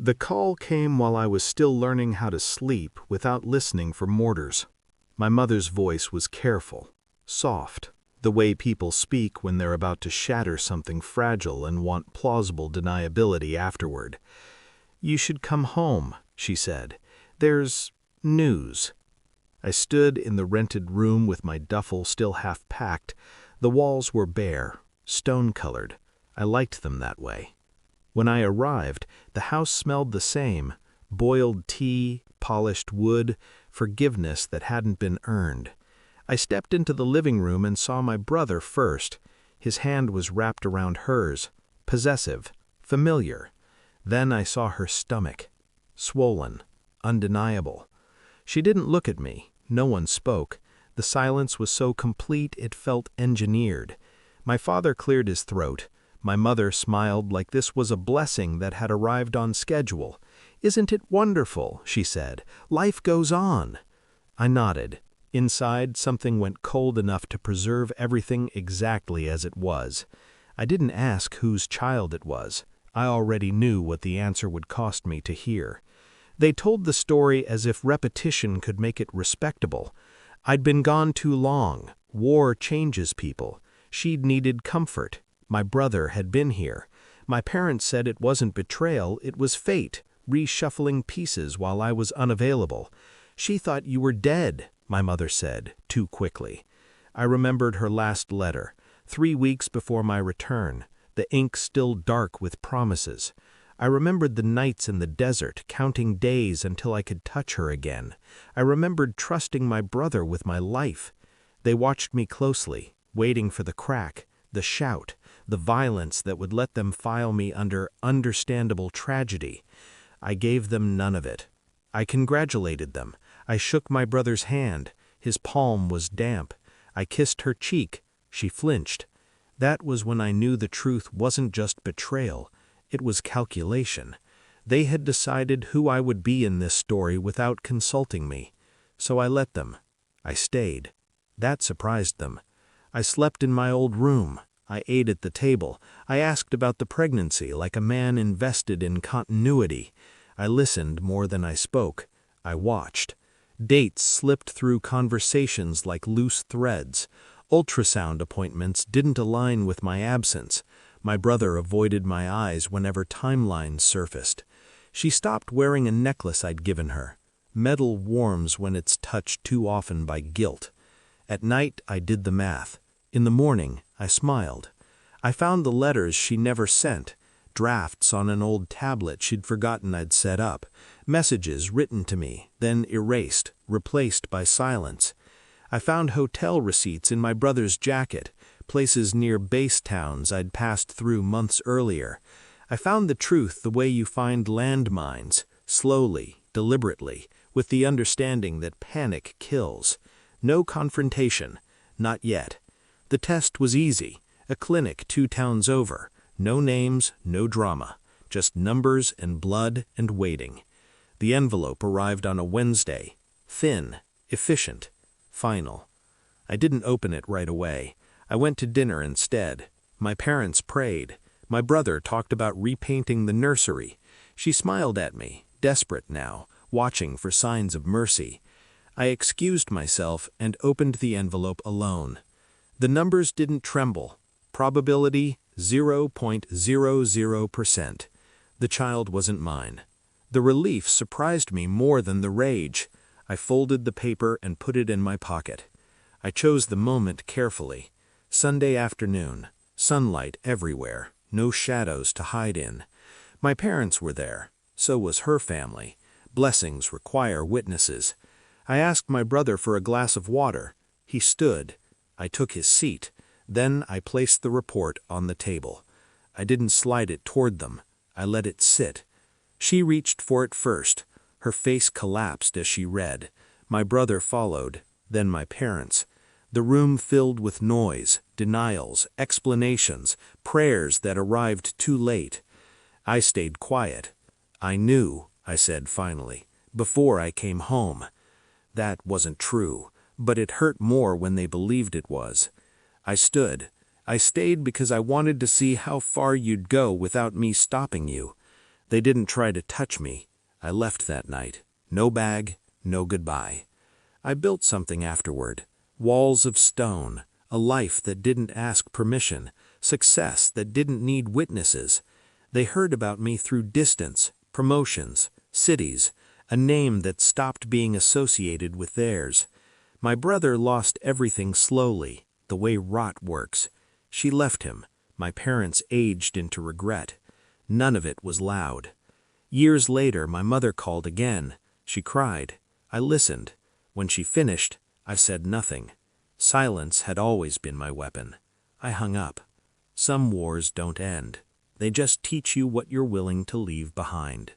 The call came while I was still learning how to sleep without listening for mortars. My mother's voice was careful, soft, the way people speak when they're about to shatter something fragile and want plausible deniability afterward. "You should come home," she said. "There's news." I stood in the rented room with my duffel still half packed. The walls were bare, stone-colored. I liked them that way. When I arrived, the house smelled the same: boiled tea, polished wood, forgiveness that hadn't been earned. I stepped into the living room and saw my brother first. His hand was wrapped around hers, possessive, familiar. Then I saw her stomach, swollen, undeniable. She didn't look at me. No one spoke. The silence was so complete it felt engineered. My father cleared his throat. My mother smiled like this was a blessing that had arrived on schedule. "Isn't it wonderful?" she said. "Life goes on." I nodded. Inside, something went cold enough to preserve everything exactly as it was. I didn't ask whose child it was. I already knew what the answer would cost me to hear. They told the story as if repetition could make it respectable. I'd been gone too long. War changes people. She'd needed comfort. My brother had been here. My parents said it wasn't betrayal, it was fate, reshuffling pieces while I was unavailable. "She thought you were dead," my mother said, too quickly. I remembered her last letter, 3 weeks before my return, the ink still dark with promises. I remembered the nights in the desert, counting days until I could touch her again. I remembered trusting my brother with my life. They watched me closely, waiting for the crack, the shout, the violence that would let them file me under understandable tragedy. I gave them none of it. I congratulated them. I shook my brother's hand. His palm was damp. I kissed her cheek. She flinched. That was when I knew the truth wasn't just betrayal. It was calculation. They had decided who I would be in this story without consulting me. So I let them. I stayed. That surprised them. I slept in my old room. I ate at the table. I asked about the pregnancy like a man invested in continuity. I listened more than I spoke. I watched. Dates slipped through conversations like loose threads. Ultrasound appointments didn't align with my absence. My brother avoided my eyes whenever timelines surfaced. She stopped wearing a necklace I'd given her. Metal warms when it's touched too often by guilt. At night, I did the math. In the morning, I smiled. I found the letters she never sent, drafts on an old tablet she'd forgotten I'd set up, messages written to me, then erased, replaced by silence. I found hotel receipts in my brother's jacket, places near base towns I'd passed through months earlier. I found the truth the way you find landmines, slowly, deliberately, with the understanding that panic kills. No confrontation, not yet. The test was easy, a clinic 2 towns over, no names, no drama, just numbers and blood and waiting. The envelope arrived on a Wednesday, thin, efficient, final. I didn't open it right away. I went to dinner instead. My parents prayed. My brother talked about repainting the nursery. She smiled at me, desperate now, watching for signs of mercy. I excused myself and opened the envelope alone. The numbers didn't tremble. Probability 0.00%. The child wasn't mine. The relief surprised me more than the rage. I folded the paper and put it in my pocket. I chose the moment carefully. Sunday afternoon, sunlight everywhere, no shadows to hide in. My parents were there. So was her family. Blessings require witnesses. I asked my brother for a glass of water. He stood. I took his seat. Then I placed the report on the table. I didn't slide it toward them. I let it sit. She reached for it first. Her face collapsed as she read. My brother followed, then my parents. The room filled with noise, denials, explanations, prayers that arrived too late. I stayed quiet. "I knew," I said finally, "before I came home." That wasn't true, but it hurt more when they believed it was. I stood. I stayed because I wanted to see how far you'd go without me stopping you. They didn't try to touch me. I left that night. No bag, no goodbye. I built something afterward. Walls of stone, a life that didn't ask permission, success that didn't need witnesses. They heard about me through distance, promotions, cities, a name that stopped being associated with theirs. My brother lost everything slowly, the way rot works. She left him. My parents aged into regret. None of it was loud. Years later, my mother called again. She cried. I listened. When she finished, I said nothing. Silence had always been my weapon. I hung up. Some wars don't end. They just teach you what you're willing to leave behind.